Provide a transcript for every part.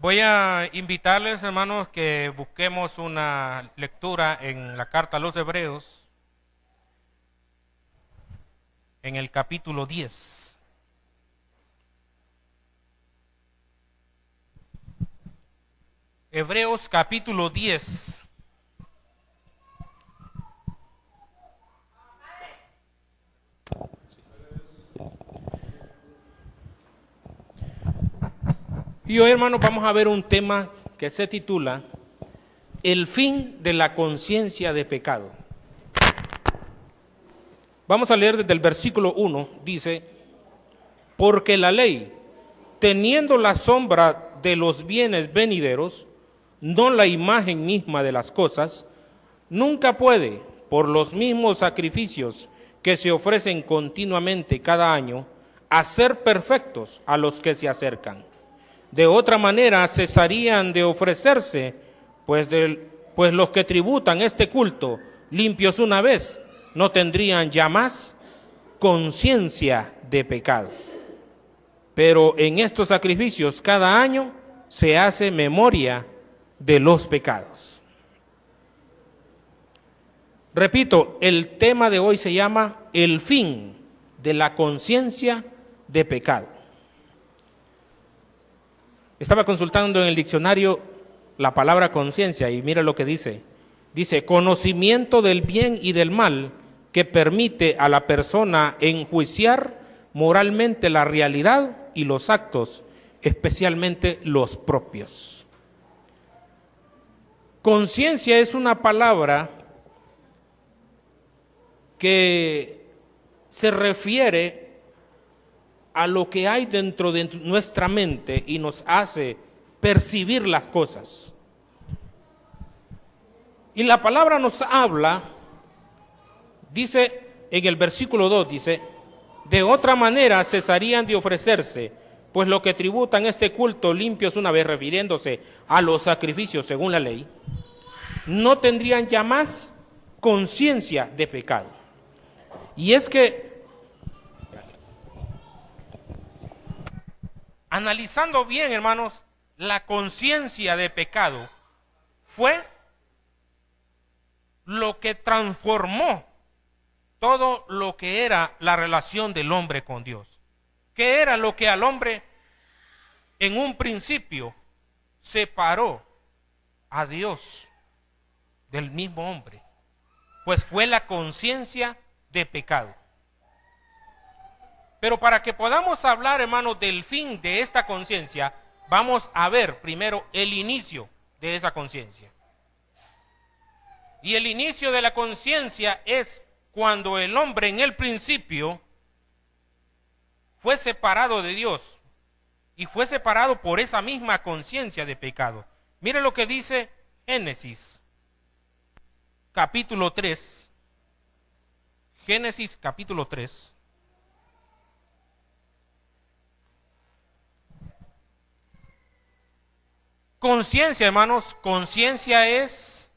Voy a invitarles, hermanos, que busquemos una lectura en la carta a los Hebreos, en el capítulo 10. Hebreos capítulo 10. Y hoy, hermanos, vamos a ver un tema que se titula El fin de la conciencia de pecado. Vamos a leer desde el versículo 1, dice: porque la ley, teniendo la sombra de los bienes venideros, no la imagen misma de las cosas, nunca puede, por los mismos sacrificios que se ofrecen continuamente cada año, hacer perfectos a los que se acercan. De otra manera cesarían de ofrecerse, pues los que tributan este culto, limpios una vez, no tendrían ya más conciencia de pecado. Pero en estos sacrificios cada año se hace memoria de los pecados. Repito, el tema de hoy se llama el fin de la conciencia de pecado. Estaba consultando en el diccionario la palabra conciencia y mira lo que dice. Dice: conocimiento del bien y del mal que permite a la persona enjuiciar moralmente la realidad y los actos, especialmente los propios. Conciencia es una palabra que se refiere a lo que hay dentro de nuestra mente y nos hace percibir las cosas. Y la palabra nos habla, dice en el versículo 2, dice: de otra manera cesarían de ofrecerse, pues lo que tributan este culto limpios una vez, refiriéndose a los sacrificios según la ley, no tendrían ya más conciencia de pecado. Y es que, analizando bien, hermanos, la conciencia de pecado fue lo que transformó todo lo que era la relación del hombre con Dios. ¿Qué era lo que al hombre en un principio separó a Dios del mismo hombre? Pues fue la conciencia de pecado. Pero para que podamos hablar, hermanos, del fin de esta conciencia, vamos a ver primero el inicio de esa conciencia. Y el inicio de la conciencia es cuando el hombre en el principio fue separado de Dios y fue separado por esa misma conciencia de pecado. Mire lo que dice Génesis, capítulo 3. Génesis, capítulo 3. Conciencia, hermanos, conciencia es,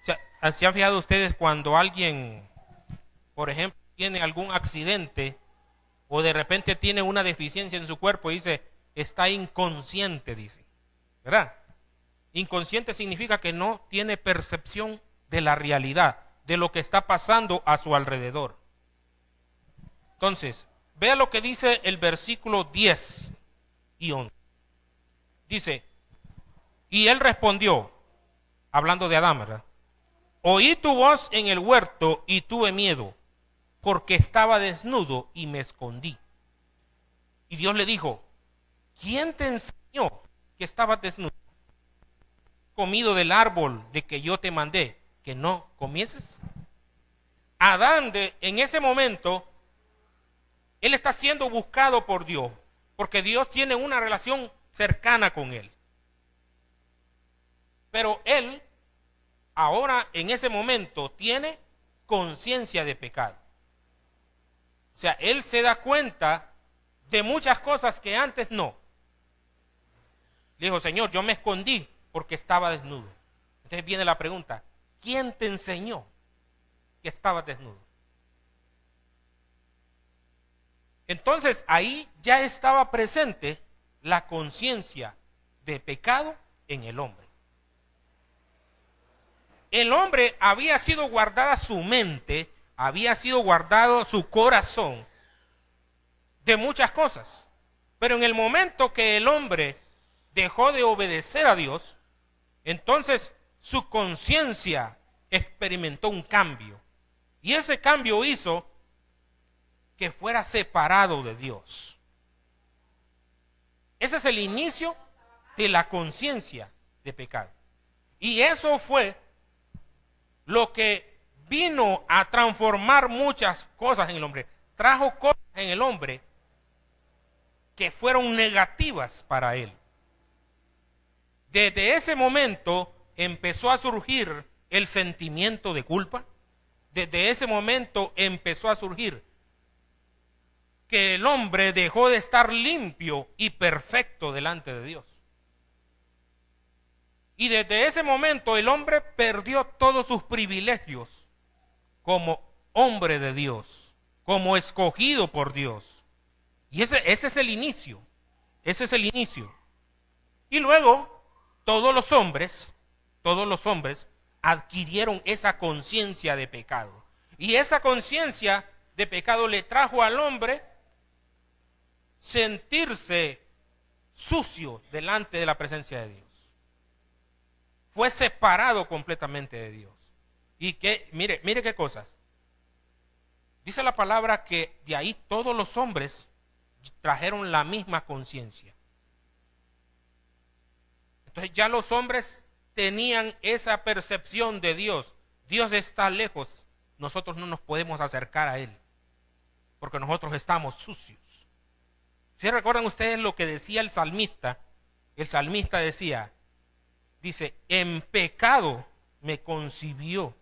¿se han fijado ustedes cuando alguien, por ejemplo, tiene algún accidente o de repente tiene una deficiencia en su cuerpo y dice, está inconsciente, dice, ¿verdad? Inconsciente significa que no tiene percepción de la realidad, de lo que está pasando a su alrededor. Entonces, vea lo que dice el versículo 10 y 11. Dice: y él respondió, hablando de Adán, ¿verdad? Oí tu voz en el huerto y tuve miedo, porque estaba desnudo y me escondí. Y Dios le dijo: ¿quién te enseñó que estabas desnudo? ¿Comido del árbol de que yo te mandé que no comieses? Adán, en ese momento, él está siendo buscado por Dios, porque Dios tiene una relación cercana con él. Pero él, ahora en ese momento, tiene conciencia de pecado. O sea, él se da cuenta de muchas cosas que antes no. Le dijo: Señor, yo me escondí porque estaba desnudo. Entonces viene la pregunta: ¿quién te enseñó que estabas desnudo? Entonces ahí ya estaba presente la conciencia de pecado en el hombre. El hombre había sido guardada su mente, había sido guardado su corazón de muchas cosas. Pero en el momento que el hombre dejó de obedecer a Dios, entonces su conciencia experimentó un cambio. Y ese cambio hizo que fuera separado de Dios. Ese es el inicio de la conciencia de pecado. Y eso fue lo que vino a transformar muchas cosas en el hombre. Trajo cosas en el hombre que fueron negativas para él. Desde ese momento empezó a surgir el sentimiento de culpa. Desde ese momento empezó a surgir que el hombre dejó de estar limpio y perfecto delante de Dios. Y desde ese momento el hombre perdió todos sus privilegios como hombre de Dios, como escogido por Dios. Y ese es el inicio, ese es el inicio. Y luego todos los hombres adquirieron esa conciencia de pecado. Y esa conciencia de pecado le trajo al hombre sentirse sucio delante de la presencia de Dios. Fue separado completamente de Dios. Y que, mire qué cosas. Dice la palabra que de ahí todos los hombres trajeron la misma conciencia. Entonces ya los hombres tenían esa percepción de Dios. Dios está lejos. Nosotros no nos podemos acercar a Él, porque nosotros estamos sucios. ¿Sí recuerdan ustedes lo que decía el salmista? El salmista dice, en pecado me concibió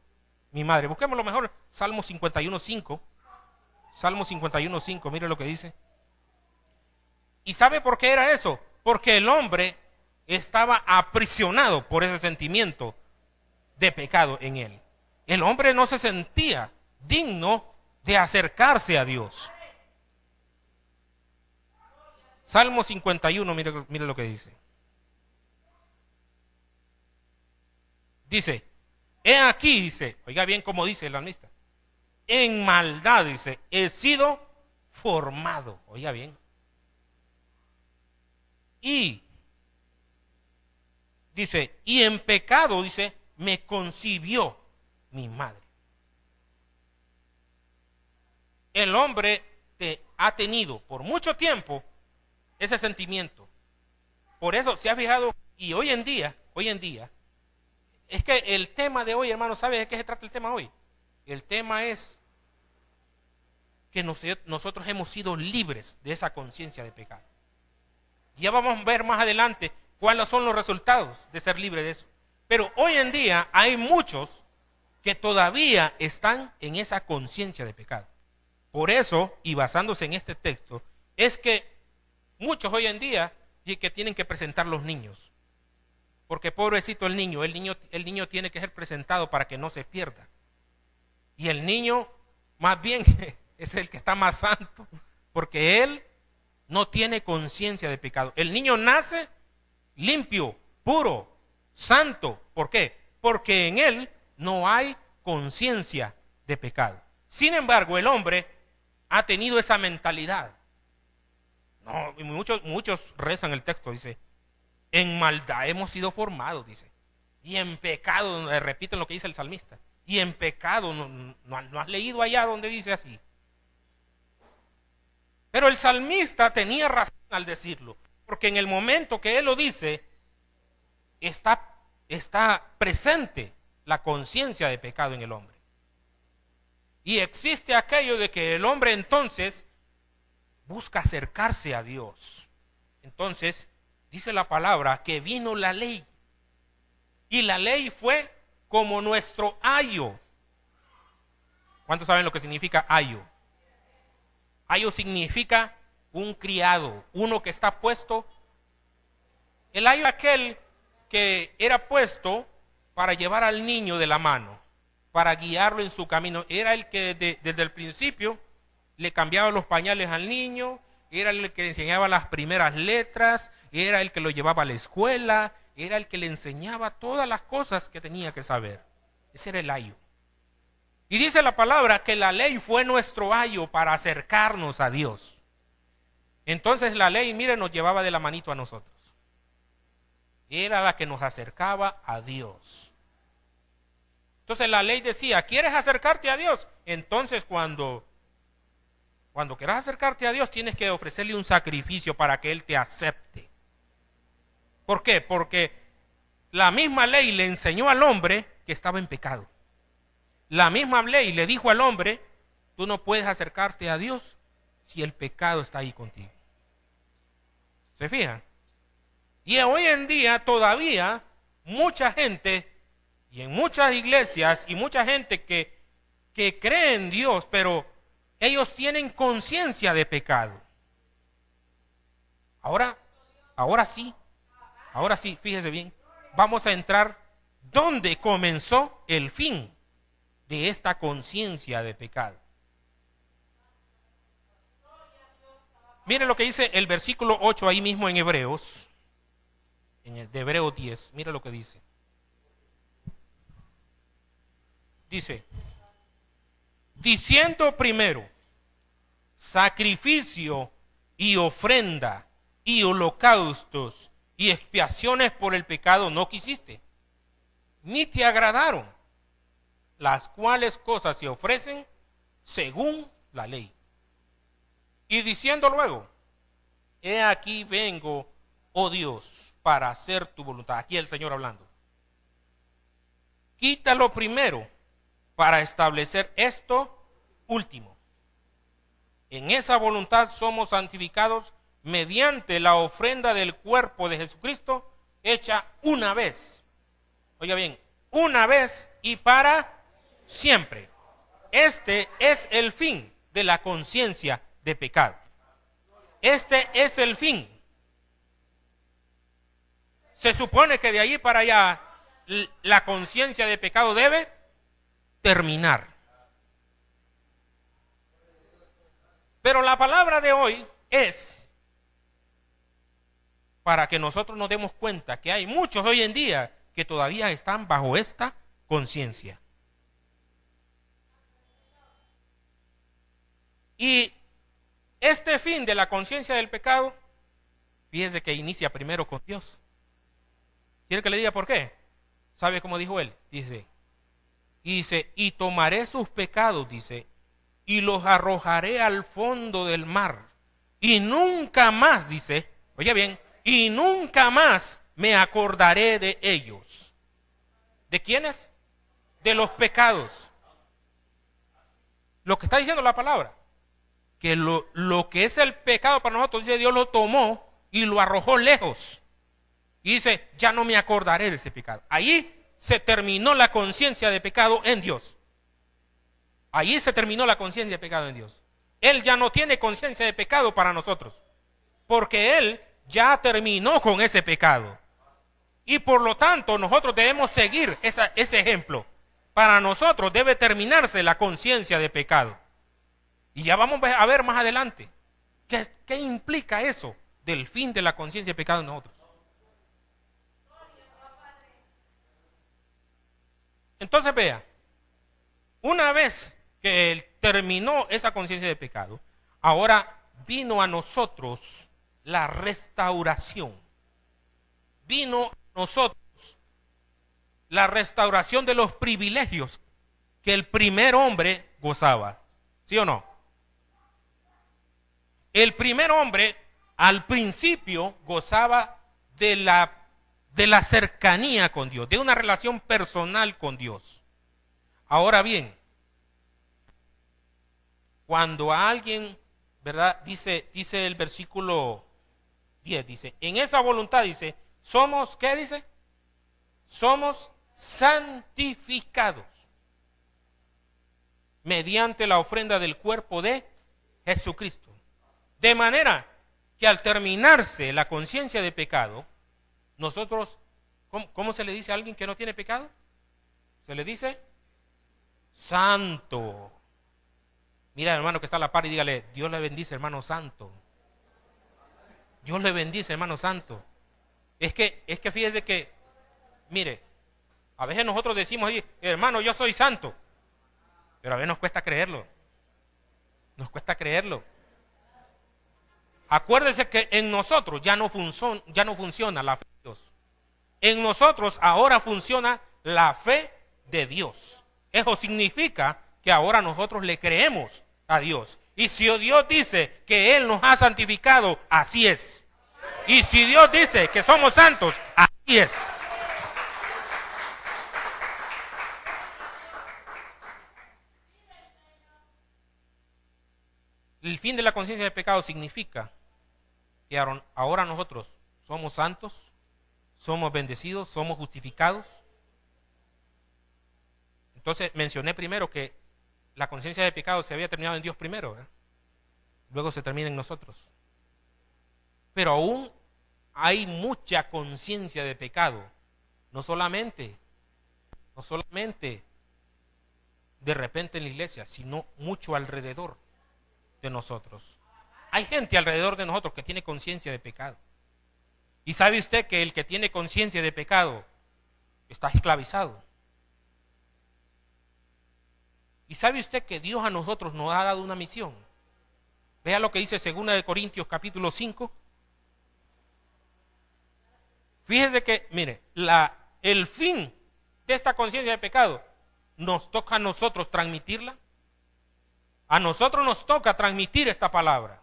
mi madre. Busquemos lo mejor, Salmo 51:5. Salmo 51:5, mire lo que dice. ¿Y sabe por qué era eso? Porque el hombre estaba aprisionado por ese sentimiento de pecado en él. El hombre no se sentía digno de acercarse a Dios. Salmo 51, mire lo que dice. Dice, he aquí, dice, oiga bien cómo dice el salmista, en maldad, dice, he sido formado, oiga bien. Y, dice, y en pecado, dice, me concibió mi madre. El hombre ha tenido por mucho tiempo ese sentimiento. Por eso se ha fijado, y hoy en día, es que el tema de hoy, hermano, ¿sabe de qué se trata el tema hoy? El tema es que nosotros hemos sido libres de esa conciencia de pecado. Ya vamos a ver más adelante cuáles son los resultados de ser libre de eso. Pero hoy en día hay muchos que todavía están en esa conciencia de pecado. Por eso, y basándose en este texto, es que muchos hoy en día que tienen que presentar los niños. Porque pobrecito el niño tiene que ser presentado para que no se pierda. Y el niño, más bien, es el que está más santo, porque él no tiene conciencia de pecado. El niño nace limpio, puro, santo. ¿Por qué? Porque en él no hay conciencia de pecado. Sin embargo, el hombre ha tenido esa mentalidad. No, y muchos rezan el texto, dice, en maldad hemos sido formados, dice, y en pecado, repiten lo que dice el salmista, y en pecado, no has leído allá donde dice así. Pero el salmista tenía razón al decirlo, porque en el momento que él lo dice, está presente la conciencia de pecado en el hombre. Y existe aquello de que el hombre entonces busca acercarse a Dios. Entonces, dice la palabra que vino la ley. Y la ley fue como nuestro ayo. ¿Cuántos saben lo que significa ayo? Ayo significa un criado, uno que está puesto. El ayo aquel que era puesto para llevar al niño de la mano, para guiarlo en su camino. Era el que desde el principio le cambiaba los pañales al niño, era el que le enseñaba las primeras letras, era el que lo llevaba a la escuela, era el que le enseñaba todas las cosas que tenía que saber. Ese era el ayo. Y dice la palabra que la ley fue nuestro ayo para acercarnos a Dios. Entonces la ley, mire, nos llevaba de la manito a nosotros. Era la que nos acercaba a Dios. Entonces la ley decía, ¿quieres acercarte a Dios? Entonces cuando quieras acercarte a Dios, tienes que ofrecerle un sacrificio para que Él te acepte. ¿Por qué? Porque la misma ley le enseñó al hombre que estaba en pecado. La misma ley le dijo al hombre, tú no puedes acercarte a Dios si el pecado está ahí contigo. ¿Se fijan? Y hoy en día todavía mucha gente, y en muchas iglesias, y mucha gente que cree en Dios, pero ellos tienen conciencia de pecado. Ahora sí, fíjese bien, vamos a entrar donde comenzó el fin de esta conciencia de pecado. Mire lo que dice el versículo 8 ahí mismo en Hebreos, de Hebreos 10, mire lo que dice. Dice, diciendo primero, sacrificio y ofrenda y holocaustos y expiaciones por el pecado no quisiste, ni te agradaron, las cuales cosas se ofrecen según la ley. Y diciendo luego, he aquí vengo, oh Dios, para hacer tu voluntad. Aquí el Señor hablando. Quítalo primero para establecer esto último. En esa voluntad somos santificados mediante la ofrenda del cuerpo de Jesucristo hecha una vez. Oiga bien, una vez y para siempre. Este es el fin de la conciencia de pecado. Este es el fin. Se supone que de allí para allá la conciencia de pecado debe terminar. Pero la palabra de hoy es para que nosotros nos demos cuenta que hay muchos hoy en día que todavía están bajo esta conciencia. Y este fin de la conciencia del pecado, fíjese que inicia primero con Dios. ¿Quiere que le diga por qué? ¿Sabe cómo dijo él? Dice, y tomaré sus pecados, dice, y los arrojaré al fondo del mar. Y nunca más, dice, oye bien, y nunca más me acordaré de ellos. ¿De quiénes? De los pecados. Lo que está diciendo la palabra, que lo que es el pecado para nosotros, dice, Dios lo tomó y lo arrojó lejos. Y dice, ya no me acordaré de ese pecado. Ahí se terminó la conciencia de pecado en Dios. Allí se terminó la conciencia de pecado en Dios. Él ya no tiene conciencia de pecado para nosotros, porque Él ya terminó con ese pecado. Y por lo tanto nosotros debemos seguir ese ejemplo. Para nosotros debe terminarse la conciencia de pecado. Y ya vamos a ver más adelante qué implica eso del fin de la conciencia de pecado en nosotros. Entonces vea, una vez que él terminó esa conciencia de pecado, ahora vino a nosotros la restauración. Vino a nosotros la restauración de los privilegios que el primer hombre gozaba. ¿Sí o no? El primer hombre al principio gozaba de la cercanía con Dios, de una relación personal con Dios. Ahora bien, cuando a alguien, ¿verdad? Dice el versículo 10, dice, en esa voluntad, dice, somos, ¿qué dice? Somos santificados mediante la ofrenda del cuerpo de Jesucristo. De manera que al terminarse la conciencia de pecado, nosotros, ¿cómo se le dice a alguien que no tiene pecado? Se le dice santo. Mira, hermano que está a la par y dígale, Dios le bendice, hermano santo. Dios le bendice, hermano santo. Es que fíjese que, mire, a veces nosotros decimos ahí, hermano, yo soy santo. Pero a veces nos cuesta creerlo. Nos cuesta creerlo. Acuérdese que en nosotros ya no funciona la fe de Dios. En nosotros ahora funciona la fe de Dios. Eso significa que ahora nosotros le creemos a Dios. Y si Dios dice que Él nos ha santificado, así es. Y si Dios dice que somos santos, así es. El fin de la conciencia de pecado significa que ahora nosotros somos santos, somos bendecidos, somos justificados. Entonces mencioné primero que la conciencia de pecado se había terminado en Dios primero, ¿eh? Luego se termina en nosotros. Pero aún hay mucha conciencia de pecado, no solamente de repente en la iglesia, sino mucho alrededor de nosotros. Hay gente alrededor de nosotros que tiene conciencia de pecado. Y sabe usted que el que tiene conciencia de pecado está esclavizado. Y sabe usted que Dios a nosotros nos ha dado una misión. Vea lo que dice 2 Corintios capítulo 5. Fíjese que, mire, el fin de esta conciencia de pecado nos toca a nosotros transmitirla. A nosotros nos toca transmitir esta palabra.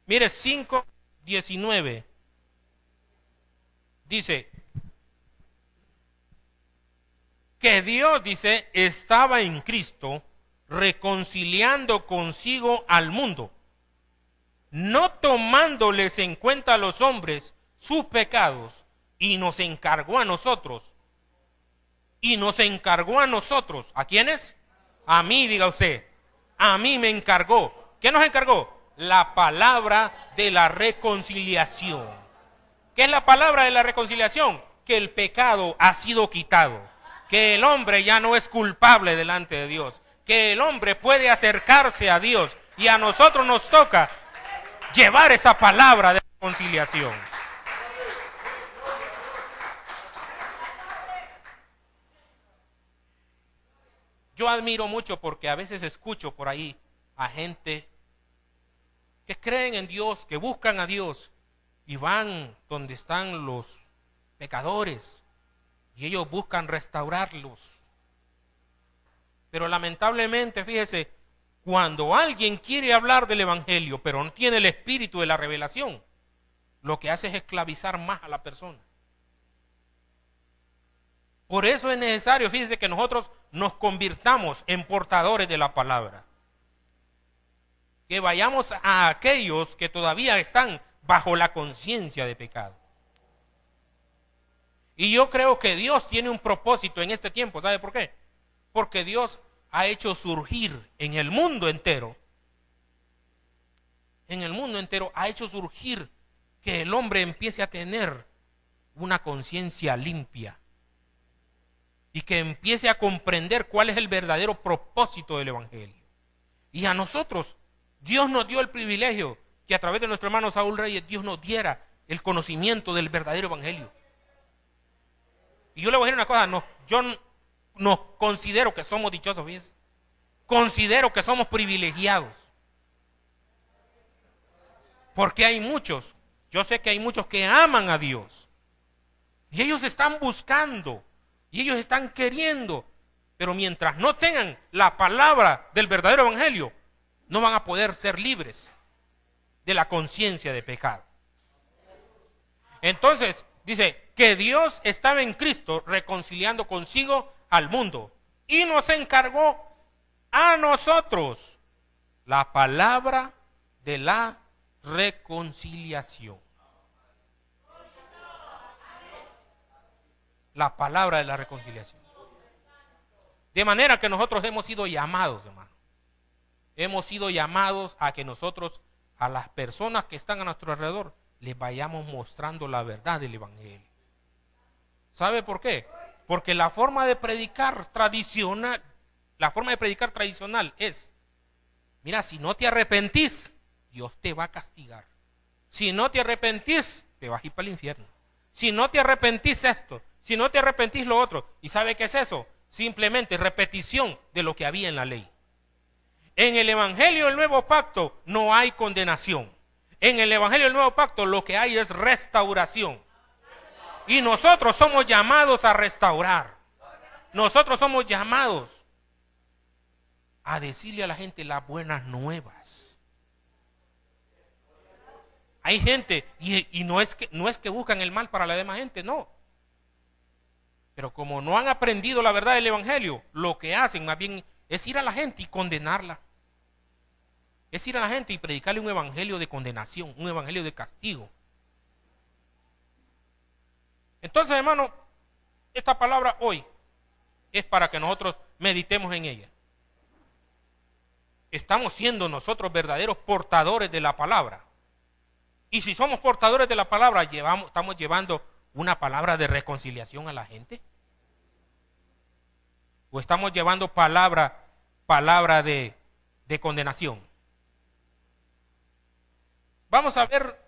Mire, 5:19 dice que Dios, dice, estaba en Cristo reconciliando consigo al mundo, no tomándoles en cuenta a los hombres sus pecados, y nos encargó a nosotros. ¿A quiénes? A mí, diga usted. A mí me encargó. ¿Qué nos encargó? La palabra de la reconciliación. ¿Qué es la palabra de la reconciliación? Que el pecado ha sido quitado, que el hombre ya no es culpable delante de Dios, que el hombre puede acercarse a Dios, y a nosotros nos toca llevar esa palabra de reconciliación. Yo admiro mucho porque a veces escucho por ahí a gente que creen en Dios, que buscan a Dios y van donde están los pecadores y ellos buscan restaurarlos. Pero lamentablemente, fíjese, cuando alguien quiere hablar del evangelio pero no tiene el espíritu de la revelación, lo que hace es esclavizar más a la persona. Por eso es necesario, fíjense, que nosotros nos convirtamos en portadores de la palabra. Que vayamos a aquellos que todavía están bajo la conciencia de pecado. Y yo creo que Dios tiene un propósito en este tiempo. ¿Sabe por qué? Porque Dios ha hecho surgir en el mundo entero, ha hecho surgir que el hombre empiece a tener una conciencia limpia y que empiece a comprender cuál es el verdadero propósito del evangelio. Y a nosotros, Dios nos dio el privilegio que a través de nuestro hermano Saúl Reyes, Dios nos diera el conocimiento del verdadero evangelio. Y yo le voy a decir una cosa, yo no considero que somos dichosos, fíjense. Considero que somos privilegiados. Porque hay muchos, yo sé que hay muchos que aman a Dios. Y ellos están buscando, y ellos están queriendo, pero mientras no tengan la palabra del verdadero evangelio, no van a poder ser libres de la conciencia de pecado. Entonces, dice que Dios estaba en Cristo reconciliando consigo al mundo y nos encargó a nosotros la palabra de la reconciliación. La palabra de la reconciliación. De manera que nosotros hemos sido llamados, hermano. Hemos sido llamados a que nosotros, a las personas que están a nuestro alrededor, les vayamos mostrando la verdad del evangelio. ¿Sabe por qué? Porque la forma de predicar tradicional es, mira, si no te arrepentís, Dios te va a castigar. Si no te arrepentís, te vas a ir para el infierno. Si no te arrepentís esto, si no te arrepentís lo otro. ¿Y sabe qué es eso? Simplemente repetición de lo que había en la ley. En el Evangelio del Nuevo Pacto no hay condenación. En el Evangelio del Nuevo Pacto lo que hay es restauración. Y nosotros somos llamados a restaurar. Nosotros somos llamados a decirle a la gente las buenas nuevas. Hay gente, y no es que buscan el mal para la demás gente, no. Pero como no han aprendido la verdad del Evangelio, lo que hacen más bien es ir a la gente y condenarla. Es ir a la gente y predicarle un evangelio de condenación, un evangelio de castigo. Entonces, hermano, esta palabra hoy es para que nosotros meditemos en ella. Estamos siendo nosotros verdaderos portadores de la palabra. Y si somos portadores de la palabra, estamos llevando una palabra de reconciliación a la gente. ¿O estamos llevando palabra de condenación? Vamos a ver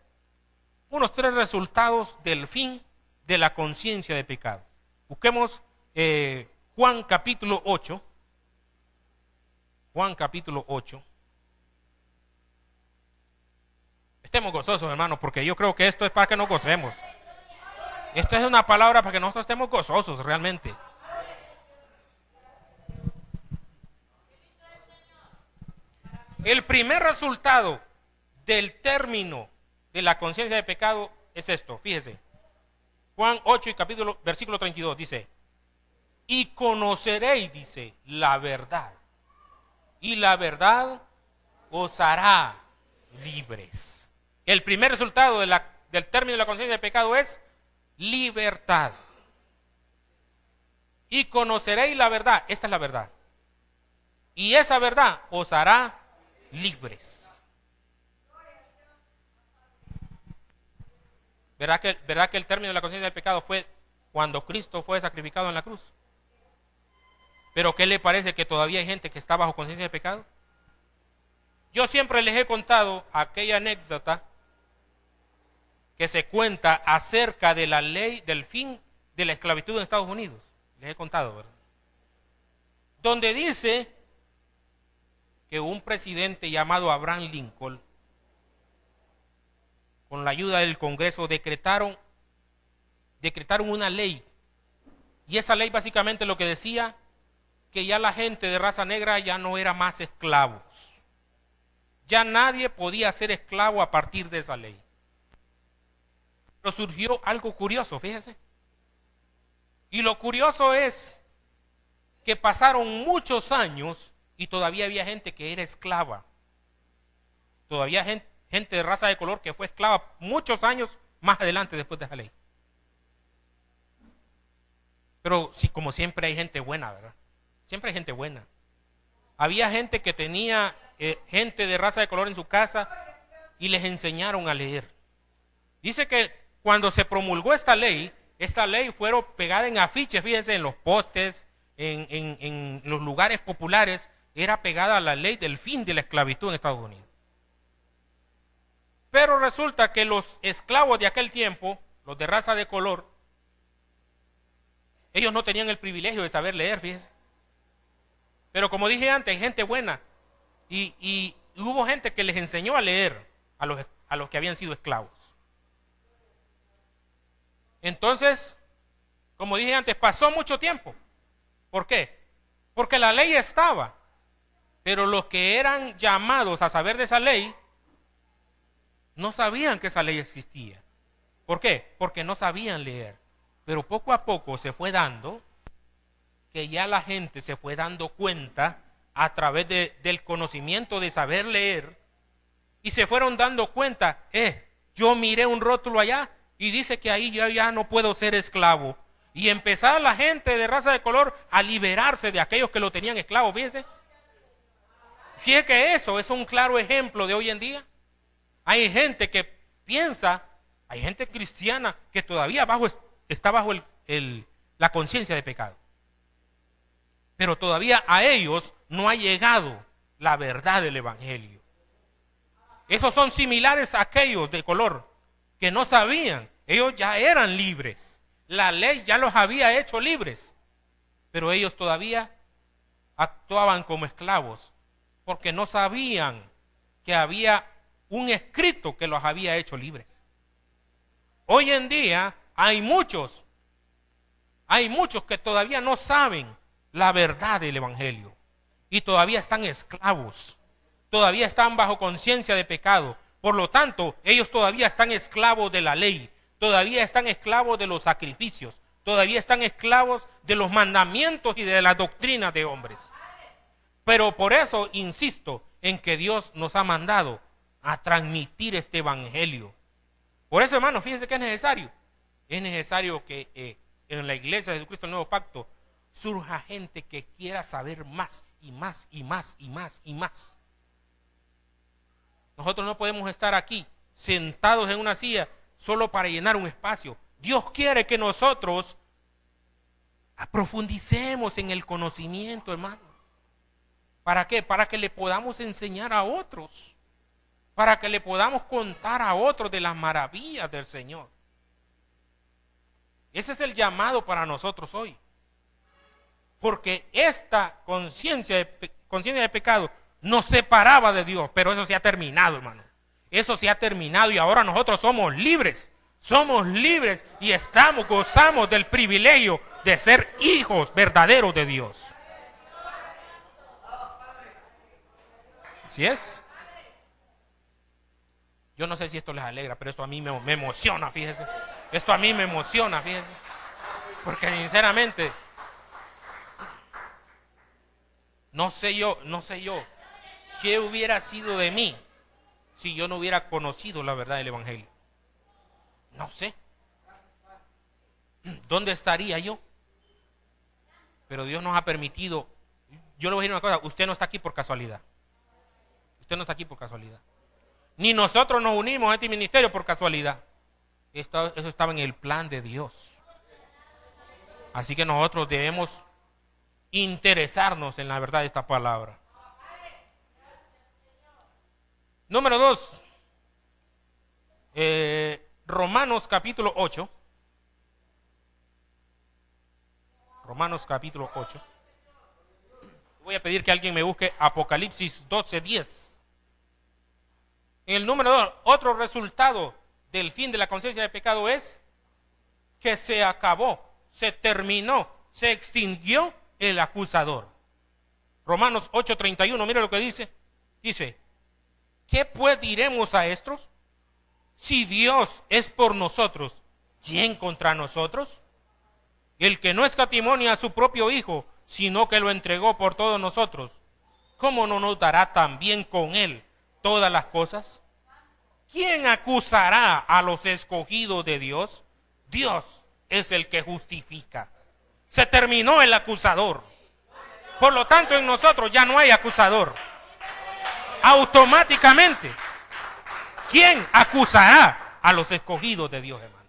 unos 3 resultados del fin de la conciencia de pecado. Busquemos Juan capítulo 8. Juan capítulo 8. Estemos gozosos, hermanos, porque yo creo que esto es para que nos gocemos. Esta es una palabra para que nosotros estemos gozosos realmente. El primer resultado del término de la conciencia de pecado es esto, fíjese. Juan 8 y versículo 32 dice: y conoceréis, dice, la verdad, y la verdad os hará libres. El primer resultado del término de la conciencia de pecado es libertad. Y conoceréis la verdad, esta es la verdad, y esa verdad os hará libres. ¿Verá que el término de la conciencia del pecado fue cuando Cristo fue sacrificado en la cruz? ¿Pero qué le parece que todavía hay gente que está bajo conciencia de pecado? Yo siempre les he contado aquella anécdota que se cuenta acerca de la ley del fin de la esclavitud en Estados Unidos. Les he contado, ¿verdad? Donde dice que un presidente llamado Abraham Lincoln, con la ayuda del Congreso, decretaron una ley. Y esa ley básicamente lo que decía, que ya la gente de raza negra ya no era más esclavos. Ya nadie podía ser esclavo a partir de esa ley. Pero surgió algo curioso, fíjese. Y lo curioso es que pasaron muchos años y todavía había gente que era esclava. Todavía gente de raza de color que fue esclava muchos años más adelante después de esa ley. Pero sí, como siempre hay gente buena, ¿verdad? Siempre hay gente buena. Había gente que tenía gente de raza de color en su casa y les enseñaron a leer. Dice que cuando se promulgó esta ley fueron pegadas en afiches, fíjense, en los postes, en los lugares populares, era pegada la ley del fin de la esclavitud en Estados Unidos. Pero resulta que los esclavos de aquel tiempo, los de raza de color, ellos no tenían el privilegio de saber leer, fíjense. Pero como dije antes, hay gente buena y hubo gente que les enseñó a leer a los que habían sido esclavos. Entonces, como dije antes, pasó mucho tiempo. ¿Por qué? Porque la ley estaba, pero los que eran llamados a saber de esa ley no sabían que esa ley existía. ¿Por qué? Porque no sabían leer. Pero poco a poco se fue dando que ya la gente se fue dando cuenta a través del conocimiento de saber leer, y se fueron dando cuenta, yo miré un rótulo allá y dice que ahí yo ya no puedo ser esclavo. Y empezaba la gente de raza de color a liberarse de aquellos que lo tenían esclavo, fíjense. Fíjense que eso es un claro ejemplo de hoy en día. Hay gente que piensa, hay gente cristiana que todavía está bajo la conciencia de pecado. Pero todavía a ellos no ha llegado la verdad del Evangelio. Esos son similares a aquellos de color que no sabían. Ellos ya eran libres. La ley ya los había hecho libres. Pero ellos todavía actuaban como esclavos porque no sabían que había un escrito que los había hecho libres. Hoy en día hay muchos que todavía no saben la verdad del evangelio y todavía están esclavos, todavía están bajo conciencia de pecado. Por lo tanto, ellos todavía están esclavos de la ley, todavía están esclavos de los sacrificios, todavía están esclavos de los mandamientos y de las doctrinas de hombres. Pero por eso insisto en que Dios nos ha mandado a transmitir este evangelio. Por eso, hermanos, fíjense que es necesario que en la iglesia de Jesucristo del Nuevo Pacto surja gente que quiera saber más y más y más y más y más. Nosotros no podemos estar aquí sentados en una silla solo para llenar un espacio. Dios quiere que nosotros profundicemos en el conocimiento, hermano. ¿Para qué? Para que le podamos enseñar a otros, para que le podamos contar a otros de las maravillas del Señor. Ese es el llamado para nosotros hoy. Porque esta conciencia de pecado nos separaba de Dios, pero eso se ha terminado, hermano. Eso se ha terminado y ahora nosotros somos libres. Somos libres y gozamos del privilegio de ser hijos verdaderos de Dios. ¿Así es? Yo no sé si esto les alegra, pero esto a mí me emociona, fíjese. Esto a mí me emociona, fíjese. Porque sinceramente, no sé yo, qué hubiera sido de mí si yo no hubiera conocido la verdad del evangelio. No sé. ¿Dónde estaría yo? Pero Dios nos ha permitido. Yo le voy a decir una cosa, usted no está aquí por casualidad. Usted no está aquí por casualidad. Ni nosotros nos unimos a este ministerio por casualidad. Eso estaba en el plan de Dios. Así que nosotros debemos interesarnos en la verdad de esta palabra. Número 2. Romanos capítulo 8. Romanos capítulo 8. Voy a pedir que alguien me busque Apocalipsis 12:10. En el número 2, otro resultado del fin de la conciencia de pecado es que se acabó, se terminó, se extinguió el acusador. Romanos 8:31, mira lo que dice. Dice, ¿qué pues diremos a estos? Si Dios es por nosotros, ¿quién contra nosotros? El que no escatimó ni a su propio Hijo, sino que lo entregó por todos nosotros, ¿cómo no nos dará también con él todas las cosas? ¿Quién acusará a los escogidos de Dios? Dios es el que justifica. Se terminó el acusador. Por lo tanto, en nosotros ya no hay acusador. Automáticamente, ¿quién acusará a los escogidos de Dios, hermano?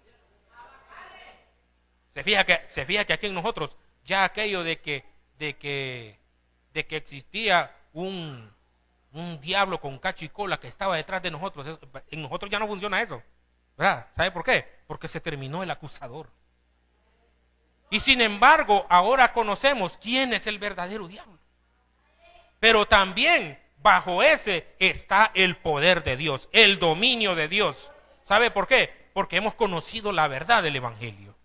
Se fija que aquí en nosotros ya aquello de que existía un diablo con cacho y cola que estaba detrás de nosotros, en nosotros ya no funciona eso, ¿verdad? ¿Sabe por qué? Porque se terminó el acusador. Y sin embargo, ahora conocemos quién es el verdadero diablo. Pero también bajo ese está el poder de Dios, el dominio de Dios. ¿Sabe por qué? Porque hemos conocido la verdad del evangelio.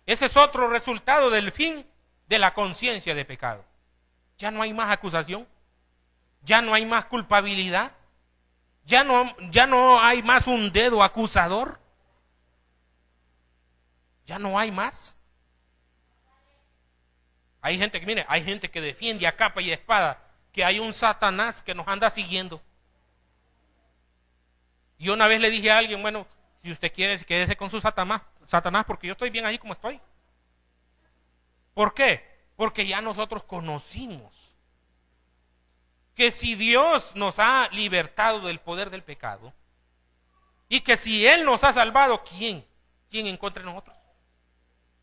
Ese es otro resultado del fin de la conciencia de pecado. Ya no hay más acusación, ya no hay más culpabilidad, ya no hay más un dedo acusador, ya no hay más. Hay gente que, mire, hay gente que defiende a capa y espada que hay un Satanás que nos anda siguiendo. Y una vez le dije a alguien, bueno, si usted quiere, quédese con su Satanás, porque yo estoy bien ahí como estoy. ¿Por qué? Porque ya nosotros conocimos que si Dios nos ha libertado del poder del pecado y que si Él nos ha salvado, ¿quién en contra de nosotros?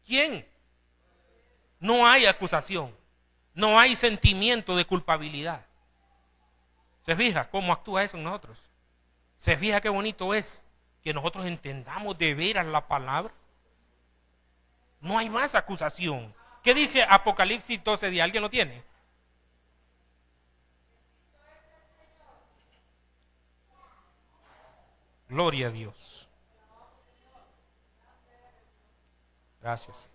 ¿Quién? No hay acusación, no hay sentimiento de culpabilidad. ¿Se fija cómo actúa eso en nosotros? ¿Se fija qué bonito es que nosotros entendamos de veras la palabra? No hay más acusación. ¿Qué dice Apocalipsis 12:10? ¿Alguien lo tiene? Gloria a Dios. Gracias.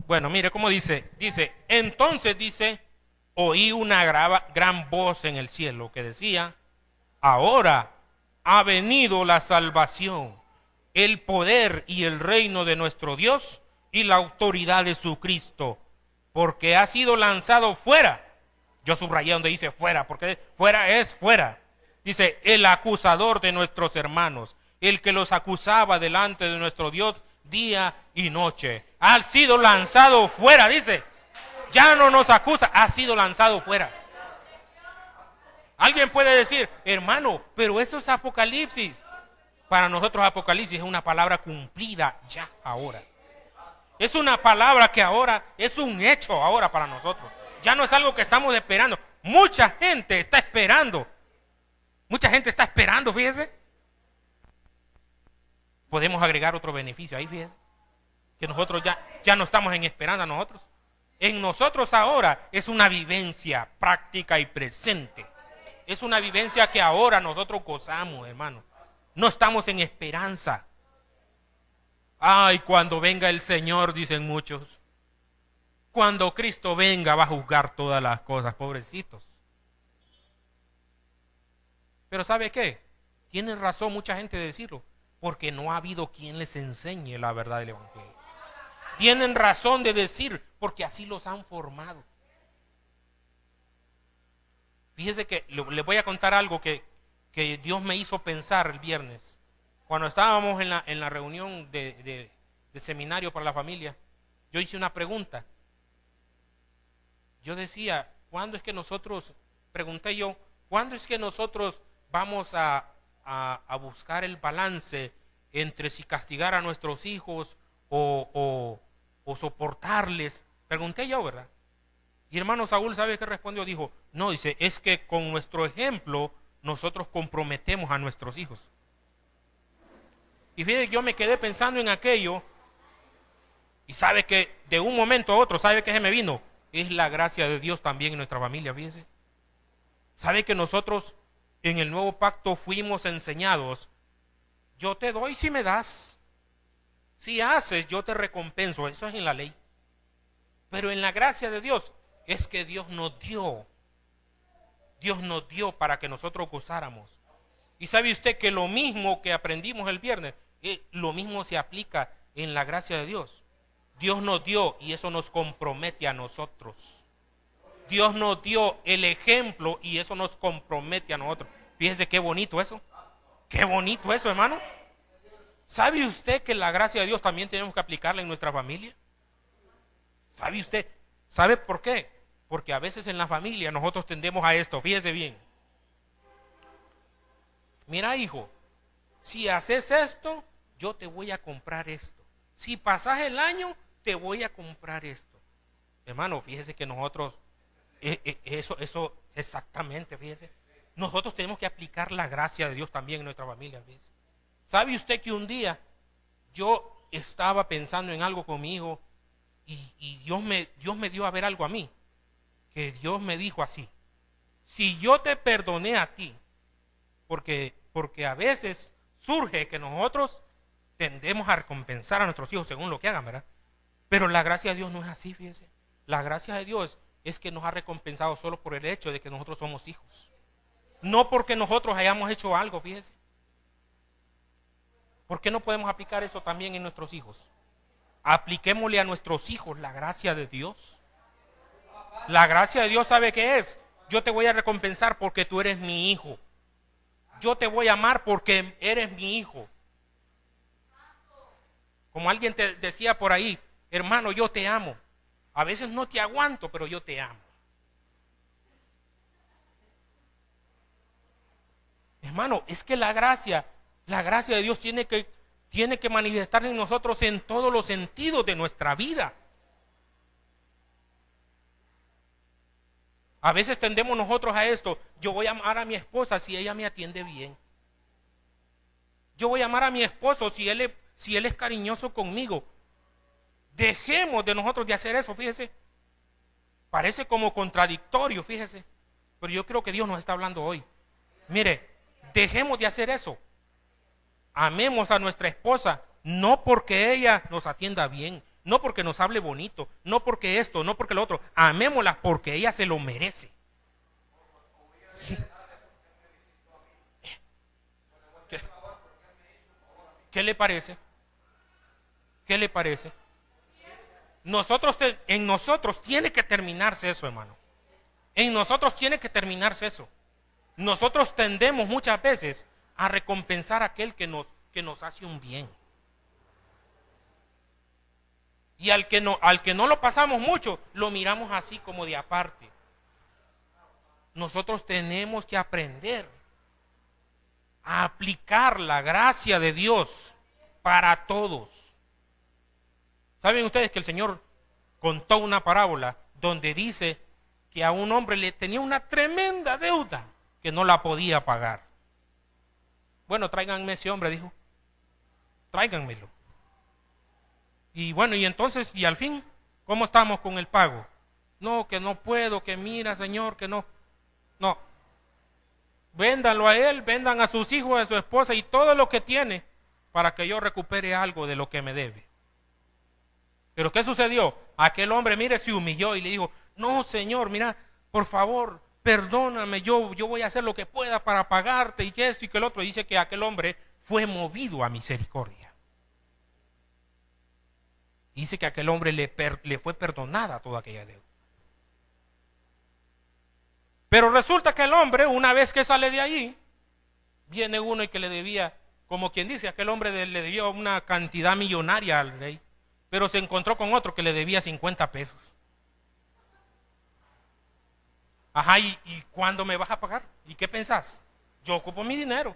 Bueno, mire cómo dice. Entonces dice, oí una gran voz en el cielo que decía, ahora ha venido la salvación, el poder y el reino de nuestro Dios y la autoridad de su Cristo, porque ha sido lanzado fuera. Yo subrayé donde dice fuera, porque fuera es fuera. Dice, el acusador de nuestros hermanos, el que los acusaba delante de nuestro Dios día y noche. Ha sido lanzado fuera, dice. Ya no nos acusa, ha sido lanzado fuera. Alguien puede decir, hermano, pero eso es Apocalipsis. Para nosotros Apocalipsis es una palabra cumplida ya ahora. Es una palabra que ahora es un hecho ahora para nosotros. Ya no es algo que estamos esperando. Mucha gente está esperando. Mucha gente está esperando, fíjese. Podemos agregar otro beneficio ahí, fíjese. Que nosotros ya no estamos en esperanza nosotros. En nosotros ahora es una vivencia práctica y presente. Es una vivencia que ahora nosotros gozamos, hermano. No estamos en esperanza. Ay, cuando venga el Señor, dicen muchos. Cuando Cristo venga va a juzgar todas las cosas, pobrecitos. Pero ¿sabe qué? Tiene razón mucha gente de decirlo, porque no ha habido quien les enseñe la verdad del Evangelio. Tienen razón de decir, porque así los han formado. Fíjese que les voy a contar algo que Dios me hizo pensar el viernes. Cuando estábamos en la reunión de seminario para la familia, yo hice una pregunta. Yo decía, ¿cuándo es que nosotros, pregunté yo, ¿cuándo es que nosotros vamos a buscar el balance entre si castigar a nuestros hijos o soportarles? Pregunté yo, ¿verdad? Y hermano Saúl, ¿sabe qué respondió? Dijo, no, dice, es que con nuestro ejemplo nosotros comprometemos a nuestros hijos. Y fíjate, yo me quedé pensando en aquello y sabe que de un momento a otro, ¿sabe qué se me vino? Es la gracia de Dios también en nuestra familia, fíjese. ¿Sabe que nosotros en el nuevo pacto fuimos enseñados? Yo te doy si me das. Si haces, yo te recompenso. Eso es en la ley. Pero en la gracia de Dios es que Dios nos dio. Dios nos dio para que nosotros gozáramos. Y sabe usted que lo mismo que aprendimos el viernes, lo mismo se aplica en la gracia de Dios. Dios nos dio y eso nos compromete a nosotros. Dios nos dio el ejemplo y eso nos compromete a nosotros. Fíjese qué bonito eso. Qué bonito eso, hermano. ¿Sabe usted que la gracia de Dios también tenemos que aplicarla en nuestra familia? ¿Sabe usted? ¿Sabe por qué? Porque a veces en la familia nosotros tendemos a esto. Fíjese bien. Mira, hijo, si haces esto, yo te voy a comprar esto. Si pasas el año, te voy a comprar esto. Hermano, fíjese que nosotros, eso exactamente, fíjese. Nosotros tenemos que aplicar la gracia de Dios también en nuestra familia, fíjese. ¿Sabe usted que un día yo estaba pensando en algo con mi hijo y Dios me dio a ver algo a mí? Que Dios me dijo así: si yo te perdoné a ti, porque a veces surge que nosotros tendemos a recompensar a nuestros hijos según lo que hagan, ¿verdad? Pero la gracia de Dios no es así, fíjese. La gracia de Dios es que nos ha recompensado solo por el hecho de que nosotros somos hijos. No porque nosotros hayamos hecho algo, fíjese. ¿Por qué no podemos aplicar eso también en nuestros hijos? Apliquémosle a nuestros hijos la gracia de Dios. La gracia de Dios, ¿sabe qué es? Yo te voy a recompensar porque tú eres mi hijo. Yo te voy a amar porque eres mi hijo. Como alguien te decía por ahí, hermano, yo te amo. A veces no te aguanto, pero yo te amo. Hermano, es que la gracia de Dios tiene que manifestarse en nosotros en todos los sentidos de nuestra vida. A veces tendemos nosotros a esto: yo voy a amar a mi esposa si ella me atiende bien. Yo voy a amar a mi esposo si él es cariñoso conmigo. Dejemos de nosotros de hacer eso, fíjese. Parece como contradictorio, fíjese. Pero yo creo que Dios nos está hablando hoy. Mire, dejemos de hacer eso. Amemos a nuestra esposa, no porque ella nos atienda bien, no porque nos hable bonito, no porque esto, no porque lo otro. Amémosla porque ella se lo merece. Sí. ¿Qué le parece? ¿Qué le parece? En nosotros tiene que terminarse eso, hermano. En nosotros tiene que terminarse eso. Nosotros tendemos muchas veces a recompensar a aquel que nos hace un bien. Y al que no lo pasamos mucho, lo miramos así como de aparte. Nosotros tenemos que aprender a aplicar la gracia de Dios para todos. ¿Saben ustedes que el Señor contó una parábola donde dice que a un hombre le tenía una tremenda deuda que no la podía pagar? Bueno, tráiganme ese hombre, dijo. Tráiganmelo. Y bueno, y entonces, y al fin, ¿cómo estamos con el pago? No, que no puedo, que mira, Señor, que no. No. Véndanlo a él, vendan a sus hijos, a su esposa y todo lo que tiene para que yo recupere algo de lo que me debe. Pero ¿qué sucedió? Aquel hombre, mire, se humilló y le dijo: no, Señor, mira, por favor, perdóname, yo voy a hacer lo que pueda para pagarte y que esto y que el otro. Dice que aquel hombre fue movido a misericordia. Dice que a aquel hombre le fue perdonada toda aquella deuda. Pero resulta que el hombre, una vez que sale de ahí, viene uno y que le debía, como quien dice, aquel hombre le debió una cantidad millonaria al rey, pero se encontró con otro que le debía 50 pesos. Ajá, ¿y cuándo me vas a pagar? ¿Y qué pensás? Yo ocupo mi dinero.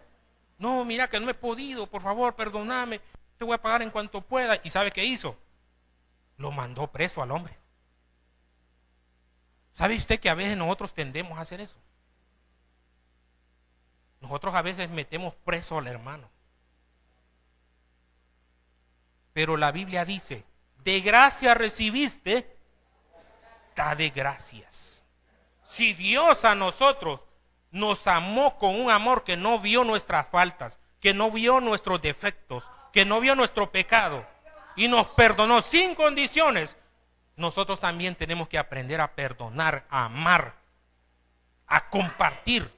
No, mira que no he podido, por favor, perdóname, te voy a pagar en cuanto pueda. ¿Y sabe qué hizo? Lo mandó preso al hombre. ¿Sabe usted que a veces nosotros tendemos a hacer eso? Nosotros a veces metemos preso al hermano. Pero la Biblia dice: de gracia recibiste, da de gracias. Si Dios a nosotros nos amó con un amor que no vio nuestras faltas, que no vio nuestros defectos, que no vio nuestro pecado y nos perdonó sin condiciones, nosotros también tenemos que aprender a perdonar, a amar, a compartir,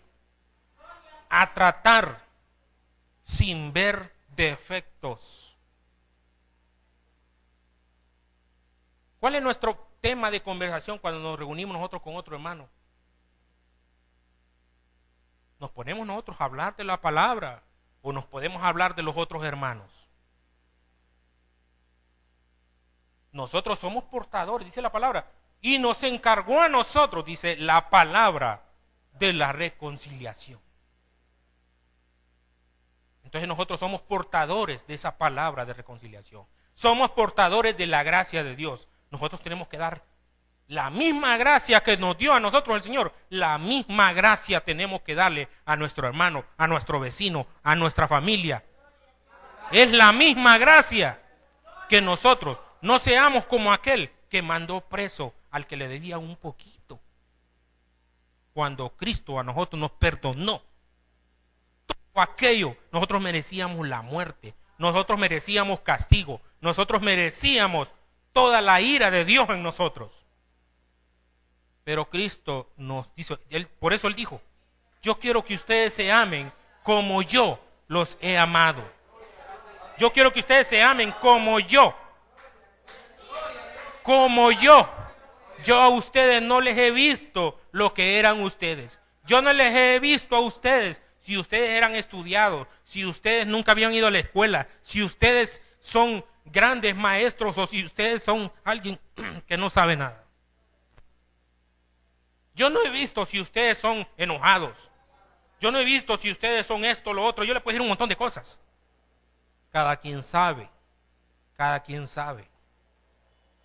a tratar sin ver defectos. ¿Cuál es nuestro tema de conversación cuando nos reunimos nosotros con otro hermano? ¿Nos ponemos nosotros a hablar de la palabra o nos podemos hablar de los otros hermanos? Nosotros somos portadores, dice la palabra, y nos encargó a nosotros, dice la palabra, de la reconciliación. Entonces nosotros somos portadores de esa palabra de reconciliación. Somos portadores de la gracia de Dios. Nosotros tenemos que dar la misma gracia que nos dio a nosotros el Señor. La misma gracia tenemos que darle a nuestro hermano, a nuestro vecino, a nuestra familia. Es la misma gracia que nosotros. No seamos como aquel que mandó preso al que le debía un poquito. Cuando Cristo a nosotros nos perdonó todo aquello, nosotros merecíamos la muerte, nosotros merecíamos castigo, nosotros merecíamos toda la ira de Dios en nosotros. Pero Cristo nos hizo, por eso Él dijo: yo quiero que ustedes se amen como yo los he amado. Yo quiero que ustedes se amen como yo. Como yo. Yo a ustedes no les he visto lo que eran ustedes. Yo no les he visto a ustedes si ustedes eran estudiados, si ustedes nunca habían ido a la escuela, si ustedes son grandes maestros o si ustedes son alguien que no sabe nada. Yo no he visto si ustedes son enojados. Yo no he visto si ustedes son esto o lo otro. Yo les puedo decir un montón de cosas. Cada quien sabe. Cada quien sabe.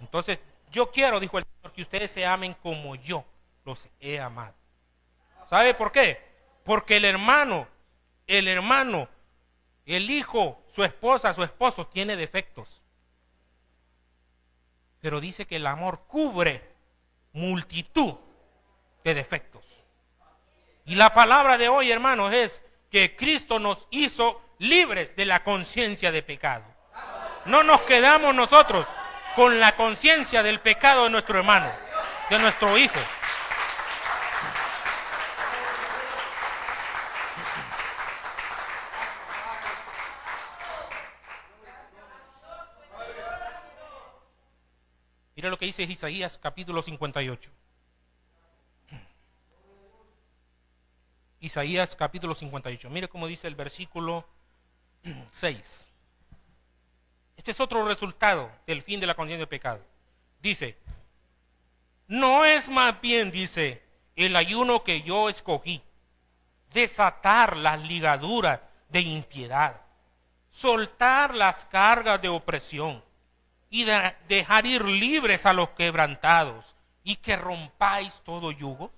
Entonces, yo quiero, dijo el Señor, que ustedes se amen como yo los he amado. ¿Sabe por qué? Porque el hermano, el hijo, su esposa, su esposo tiene defectos. Pero dice que el amor cubre multitud de defectos. Y la palabra de hoy, hermanos, es que Cristo nos hizo libres de la conciencia de pecado. No nos quedamos nosotros con la conciencia del pecado de nuestro hermano, de nuestro hijo. Mira lo que dice Isaías capítulo 58. Isaías capítulo 58. Mire cómo dice el versículo 6. Este es otro resultado del fin de la conciencia del pecado. Dice, no es más bien, dice, el ayuno que yo escogí, desatar las ligaduras de impiedad, soltar las cargas de opresión y dejar ir libres a los quebrantados y que rompáis todo yugo.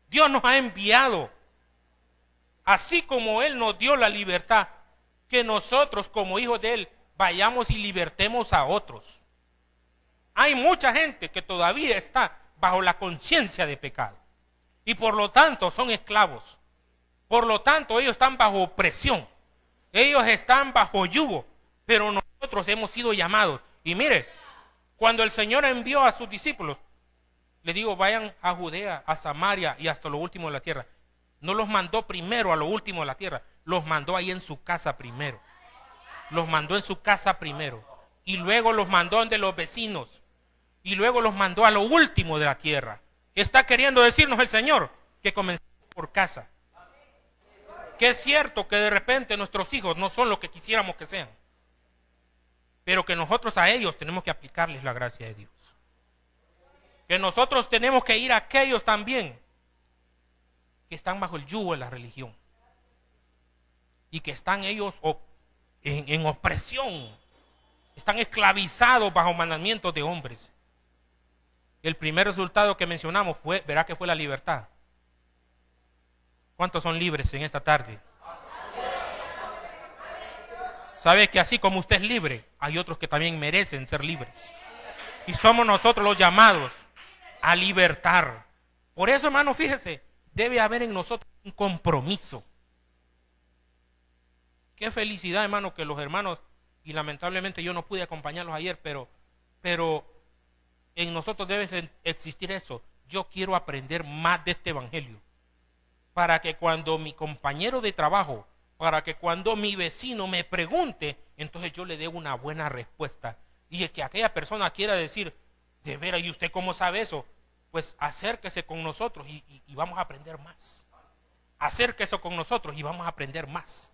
Dios nos ha enviado, así como Él nos dio la libertad, que nosotros como hijos de Él vayamos y libertemos a otros. Hay mucha gente que todavía está bajo la conciencia de pecado y por lo tanto son esclavos. Por lo tanto ellos están bajo opresión, ellos están bajo yugo, pero nosotros hemos sido llamados. Y mire, cuando el Señor envió a sus discípulos, le digo, vayan a Judea, a Samaria y hasta lo último de la tierra. No los mandó primero a lo último de la tierra, los mandó ahí en su casa primero. Los mandó en su casa primero. Y luego los mandó donde los vecinos. Y luego los mandó a lo último de la tierra. Está queriendo decirnos el Señor que comencemos por casa. Que es cierto que de repente nuestros hijos no son lo que quisiéramos que sean. Pero que nosotros a ellos tenemos que aplicarles la gracia de Dios. Que nosotros tenemos que ir a aquellos también que están bajo el yugo de la religión. Y que están ellos en opresión. Están esclavizados bajo mandamientos de hombres. El primer resultado que mencionamos verá que fue la libertad. ¿Cuántos son libres en esta tarde? ¿Sabe que así como usted es libre, hay otros que también merecen ser libres? Y somos nosotros los llamados a libertar. Por eso, hermano, fíjese, debe haber en nosotros un compromiso. Qué felicidad, hermano, que los hermanos, y lamentablemente yo no pude acompañarlos ayer, pero en nosotros debe existir eso. Yo quiero aprender más de este evangelio, para que cuando mi compañero de trabajo, para que cuando mi vecino me pregunte, entonces yo le dé una buena respuesta. Y que aquella persona quiera decir, de veras, ¿y usted cómo sabe eso? Pues acérquese con nosotros y vamos a aprender más. Acérquese con nosotros y vamos a aprender más.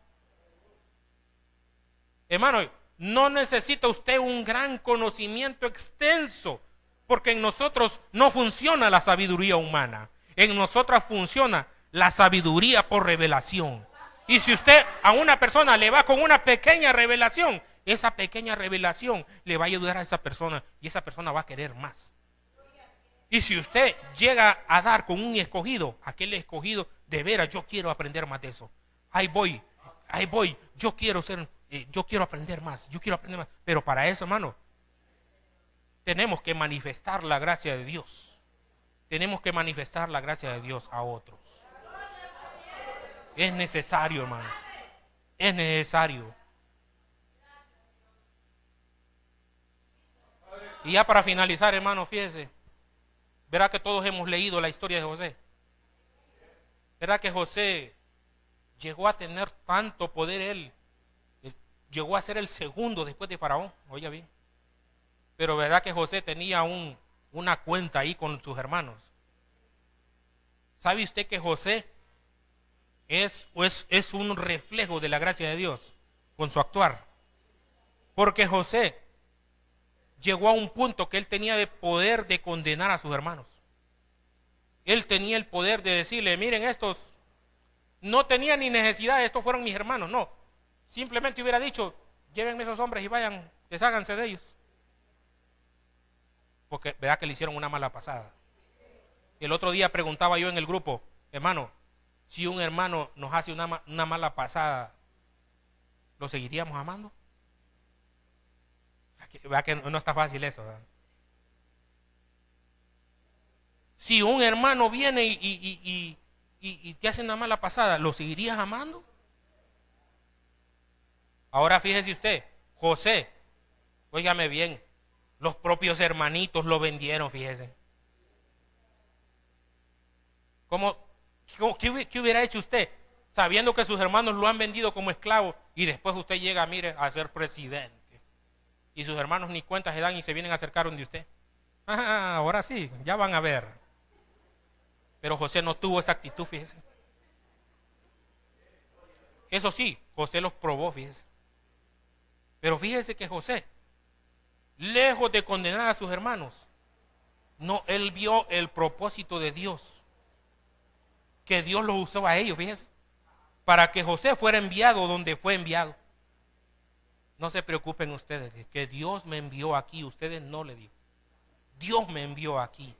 Hermano, no necesita usted un gran conocimiento extenso, porque en nosotros no funciona la sabiduría humana. En nosotras funciona la sabiduría por revelación. Y si usted a una persona le va con una pequeña revelación, esa pequeña revelación le va a ayudar a esa persona y esa persona va a querer más. Y si usted llega a dar con un escogido, aquel escogido, de veras, yo quiero aprender más de eso. Ahí voy, yo quiero aprender más, Pero para eso, hermano, tenemos que manifestar la gracia de Dios. Tenemos que manifestar la gracia de Dios a otros. Es necesario, hermanos. Es necesario. Y ya para finalizar, hermano, fíjese. Verá que todos hemos leído la historia de José. Verá que José llegó a tener tanto poder él. Llegó a ser el segundo después de Faraón. Oiga bien. Pero verá que José tenía una cuenta ahí con sus hermanos. ¿Sabe usted que José es un reflejo de la gracia de Dios con su actuar? Porque José llegó a un punto que él tenía el poder de condenar a sus hermanos. Él tenía el poder de decirle, miren, estos no tenían ni necesidad, estos fueron mis hermanos. No, simplemente hubiera dicho, llévenme esos hombres y vayan, desháganse de ellos. Porque verá que le hicieron una mala pasada. El otro día preguntaba yo en el grupo, hermano, si un hermano nos hace una mala pasada, ¿lo seguiríamos amando? Vea que no está fácil eso, ¿verdad? Si un hermano viene y te hace una mala pasada, ¿lo seguirías amando? Ahora fíjese usted, José, óigame bien, los propios hermanitos lo vendieron, fíjese. ¿Qué hubiera hecho usted sabiendo que sus hermanos lo han vendido como esclavo y después usted llega, mire, a ser presidente? Y sus hermanos ni cuenta se dan y se vienen a acercar donde usted. Ahora sí, ya van a ver. Pero José no tuvo esa actitud, fíjese. Eso sí, José los probó, fíjese. Pero fíjese que José, lejos de condenar a sus hermanos, no, él vio el propósito de Dios, que Dios los usó a ellos, fíjese, para que José fuera enviado donde fue enviado. No se preocupen ustedes, que Dios me envió aquí, ustedes no le digo. Dios me envió aquí.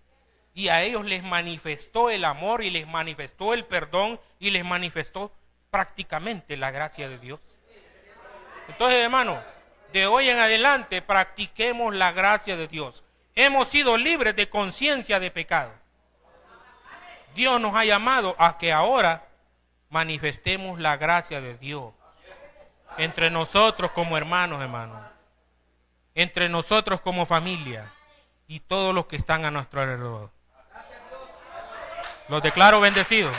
Y a ellos les manifestó el amor y les manifestó el perdón y les manifestó prácticamente la gracia de Dios. Entonces, hermano, de hoy en adelante practiquemos la gracia de Dios. Hemos sido libres de conciencia de pecado. Dios nos ha llamado a que ahora manifestemos la gracia de Dios entre nosotros como hermanos, entre nosotros como familia y todos los que están a nuestro alrededor. Los declaro bendecidos.